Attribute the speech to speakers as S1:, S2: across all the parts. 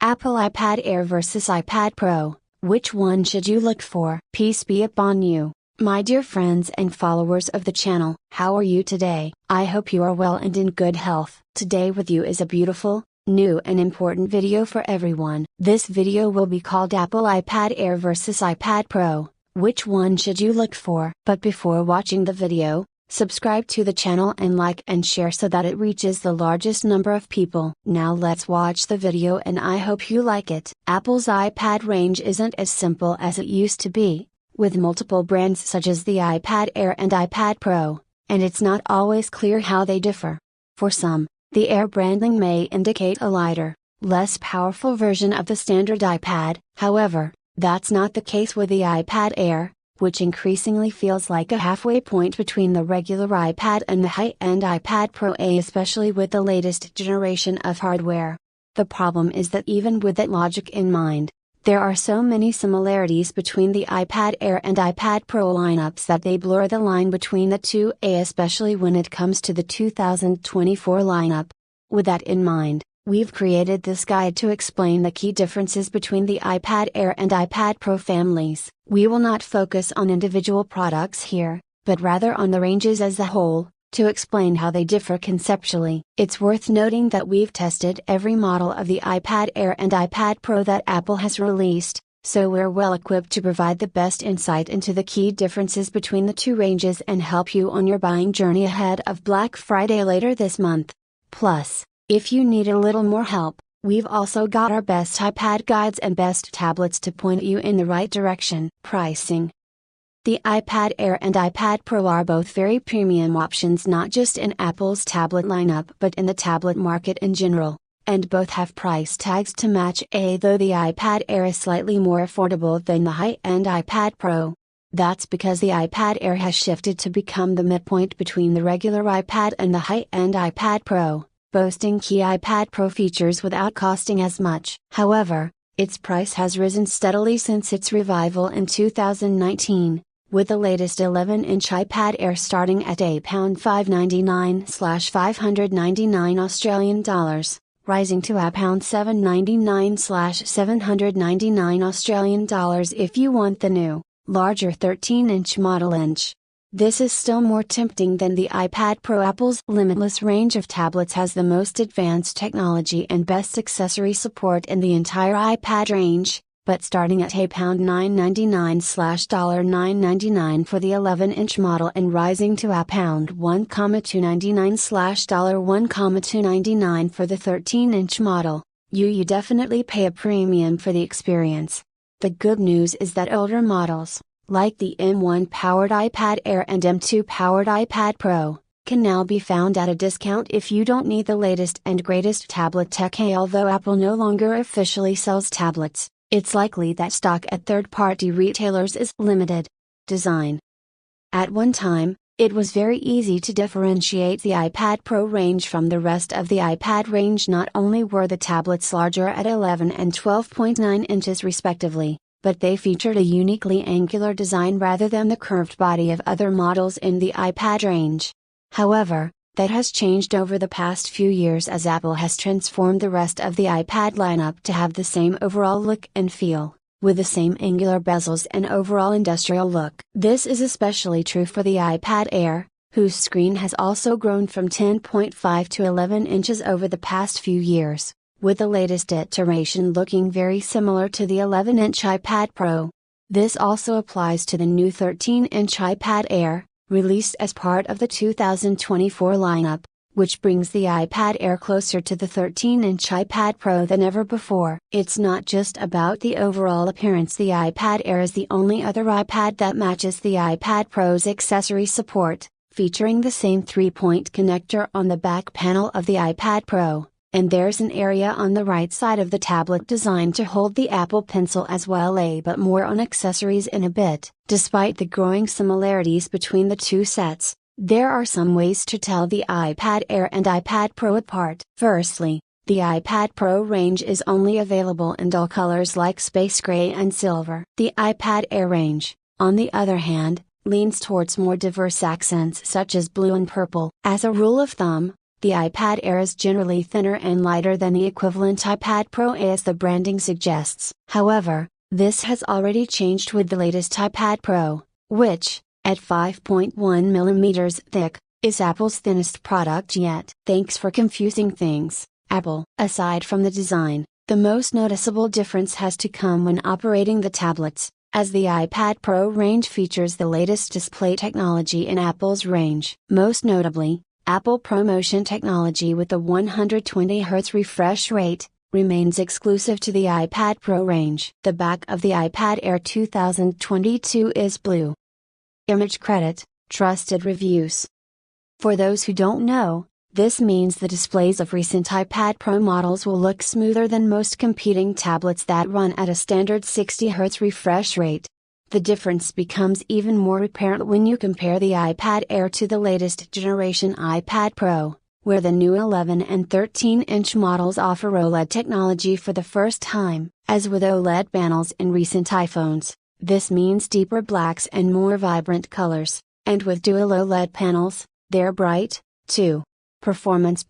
S1: Apple iPad Air versus iPad Pro, which one should you look for? Peace be upon you, my dear friends and followers of the channel. How are you today? I hope you are well and in good health. Today with you is a beautiful, new and important video for everyone. This video will be called Apple iPad Air versus iPad Pro, which one should you look for? But before watching the video, subscribe to the channel and like and share so that it reaches the largest number of people. Now let's watch the video and I hope you like it. Apple's iPad range isn't as simple as it used to be, with multiple brands such as the iPad Air and iPad Pro, and it's not always clear how they differ. For some, the Air branding may indicate a lighter, less powerful version of the standard iPad. However, that's not the case with the iPad Air, which increasingly feels like a halfway point between the regular iPad and the high-end iPad Pro, especially with the latest generation of hardware. The problem is that even with that logic in mind, there are so many similarities between the iPad Air and iPad Pro lineups that they blur the line between the two, especially when it comes to the 2024 lineup. With that in mind, we've created this guide to explain the key differences between the iPad Air and iPad Pro families. We will not focus on individual products here, but rather on the ranges as a whole, to explain how they differ conceptually. It's worth noting that we've tested every model of the iPad Air and iPad Pro that Apple has released, so we're well equipped to provide the best insight into the key differences between the two ranges and help you on your buying journey ahead of Black Friday later this month. Plus, if you need a little more help, we've also got our best iPad guides and best tablets to point you in the right direction. Pricing. The iPad Air and iPad Pro are both very premium options not just in Apple's tablet lineup but in the tablet market in general, and both have price tags to match, though the iPad Air is slightly more affordable than the high-end iPad Pro. That's because the iPad Air has shifted to become the midpoint between the regular iPad and the high-end iPad Pro, boasting key iPad Pro features without costing as much. However, its price has risen steadily since its revival in 2019, with the latest 11-inch iPad Air starting at £599/599 Australian dollars, rising to £799/799 Australian dollars if you want the new, larger 13-inch model. This is still more tempting than the iPad Pro. Apple's limitless range of tablets has the most advanced technology and best accessory support in the entire iPad range, but starting at £999/$999 for the 11-inch model and rising to £1,299/$1,299 for the 13-inch model, you definitely pay a premium for the experience. The good news is that older models, like the M1-powered iPad Air and M2-powered iPad Pro, can now be found at a discount if you don't need the latest and greatest tablet tech. Although Apple no longer officially sells tablets, it's likely that stock at third-party retailers is limited. Design. At one time, it was very easy to differentiate the iPad Pro range from the rest of the iPad range. Not only were the tablets larger at 11 and 12.9 inches respectively, but they featured a uniquely angular design rather than the curved body of other models in the iPad range. However, that has changed over the past few years as Apple has transformed the rest of the iPad lineup to have the same overall look and feel, with the same angular bezels and overall industrial look. This is especially true for the iPad Air, whose screen has also grown from 10.5 to 11 inches over the past few years, with the latest iteration looking very similar to the 11-inch iPad Pro. This also applies to the new 13-inch iPad Air, released as part of the 2024 lineup, which brings the iPad Air closer to the 13-inch iPad Pro than ever before. It's not just about the overall appearance. The iPad Air is the only other iPad that matches the iPad Pro's accessory support, featuring the same 3-point connector on the back panel of the iPad Pro. And there's an area on the right side of the tablet designed to hold the Apple Pencil as well. But more on accessories in a bit. Despite the growing similarities between the two sets, there are some ways to tell the iPad Air and iPad Pro apart. Firstly, the iPad Pro range is only available in dull colors like space gray and silver. The iPad Air range, on the other hand, leans towards more diverse accents such as blue and purple. As a rule of thumb, The iPad Air is generally thinner and lighter than the equivalent iPad Pro as the branding suggests. However, this has already changed with the latest iPad Pro, which, at 5.1 mm thick, is Apple's thinnest product yet. Thanks for confusing things, Apple. Aside from the design, the most noticeable difference has to come when operating the tablets, as the iPad Pro range features the latest display technology in Apple's range. Most notably, Apple ProMotion technology with the 120Hz refresh rate, remains exclusive to the iPad Pro range. The back of the iPad Air 2022 is blue. Image credit, trusted reviews. For those who don't know, this means the displays of recent iPad Pro models will look smoother than most competing tablets that run at a standard 60Hz refresh rate. The difference becomes even more apparent when you compare the iPad Air to the latest generation iPad Pro, where the new 11 and 13-inch models offer OLED technology for the first time. As with OLED panels in recent iPhones, this means deeper blacks and more vibrant colors, and with dual OLED panels, they're bright, too. Performance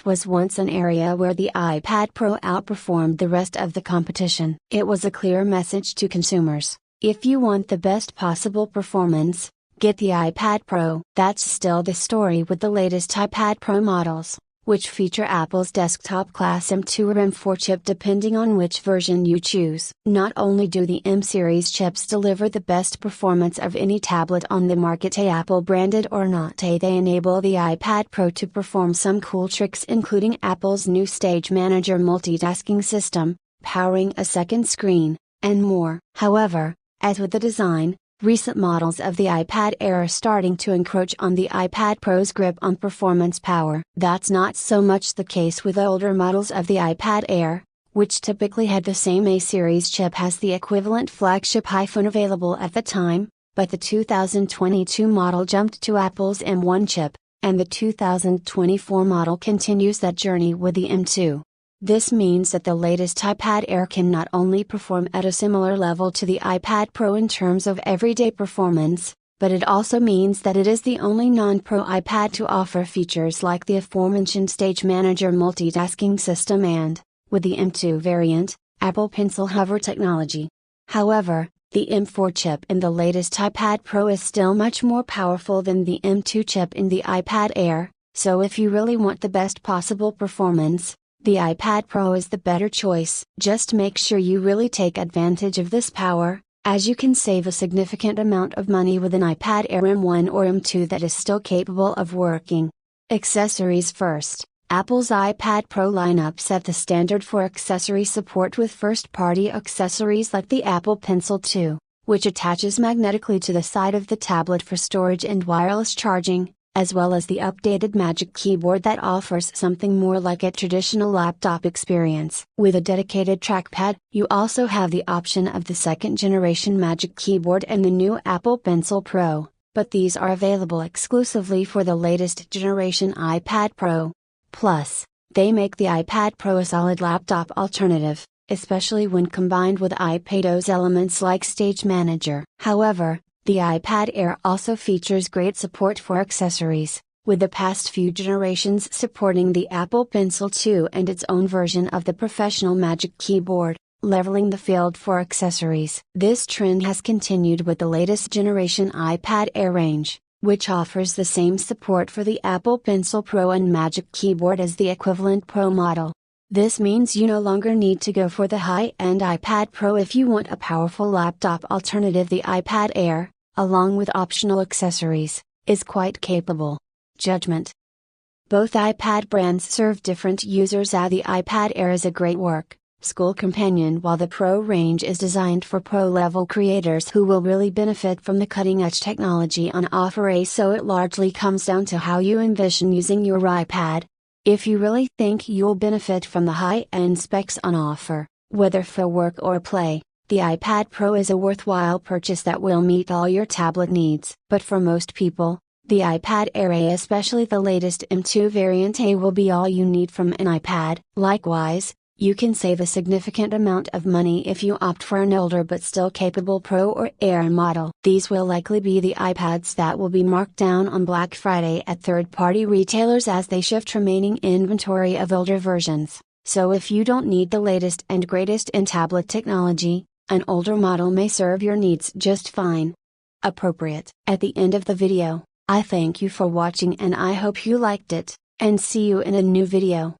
S1: was once an area where the iPad Pro outperformed the rest of the competition. It was a clear message to consumers: if you want the best possible performance, get the iPad Pro. That's still the story with the latest iPad Pro models, which feature Apple's desktop class M2 or M4 chip depending on which version you choose. Not only do the M series chips deliver the best performance of any tablet on the market, Apple branded or not, they enable the iPad Pro to perform some cool tricks, including Apple's new Stage Manager multitasking system, powering a second screen, and more. However, as with the design, recent models of the iPad Air are starting to encroach on the iPad Pro's grip on performance power. That's not so much the case with older models of the iPad Air, which typically had the same A-series chip as the equivalent flagship iPhone available at the time, but the 2022 model jumped to Apple's M1 chip, and the 2024 model continues that journey with the M2. This means that the latest iPad Air can not only perform at a similar level to the iPad Pro in terms of everyday performance, but it also means that it is the only non-Pro iPad to offer features like the aforementioned Stage Manager multitasking system and, with the M2 variant, Apple Pencil hover technology. However, the M4 chip in the latest iPad Pro is still much more powerful than the M2 chip in the iPad Air, so if you really want the best possible performance, the iPad Pro is the better choice. Just make sure you really take advantage of this power, as you can save a significant amount of money with an iPad Air M1 or M2 that is still capable of working. Accessories first. Apple's iPad Pro lineup set the standard for accessory support with first-party accessories like the Apple Pencil 2, which attaches magnetically to the side of the tablet for storage and wireless charging, as well as the updated Magic Keyboard that offers something more like a traditional laptop experience. With a dedicated trackpad, you also have the option of the second-generation Magic Keyboard and the new Apple Pencil Pro, but these are available exclusively for the latest generation iPad Pro. Plus, they make the iPad Pro a solid laptop alternative, especially when combined with iPadOS elements like Stage Manager. However, the iPad Air also features great support for accessories, with the past few generations supporting the Apple Pencil 2 and its own version of the professional Magic Keyboard, leveling the field for accessories. This trend has continued with the latest generation iPad Air range, which offers the same support for the Apple Pencil Pro and Magic Keyboard as the equivalent Pro model. This means you no longer need to go for the high-end iPad Pro if you want a powerful laptop alternative. The iPad Air, along with optional accessories, is quite capable. Judgment. Both iPad brands serve different users. The iPad Air is a great school companion, while the Pro range is designed for pro-level creators who will really benefit from the cutting-edge technology on offer. So it largely comes down to how you envision using your iPad. If you really think you'll benefit from the high-end specs on offer, whether for work or play, the iPad Pro is a worthwhile purchase that will meet all your tablet needs. But for most people, the iPad Air, especially the latest M2 variant, will be all you need from an iPad. Likewise, You can save a significant amount of money if you opt for an older but still capable Pro or Air model. These will likely be the iPads that will be marked down on Black Friday at third-party retailers as they shift remaining inventory of older versions. So if you don't need the latest and greatest in tablet technology, an older model may serve your needs just fine. Appropriate. At the end of the video, I thank you for watching and I hope you liked it, and see you in a new video.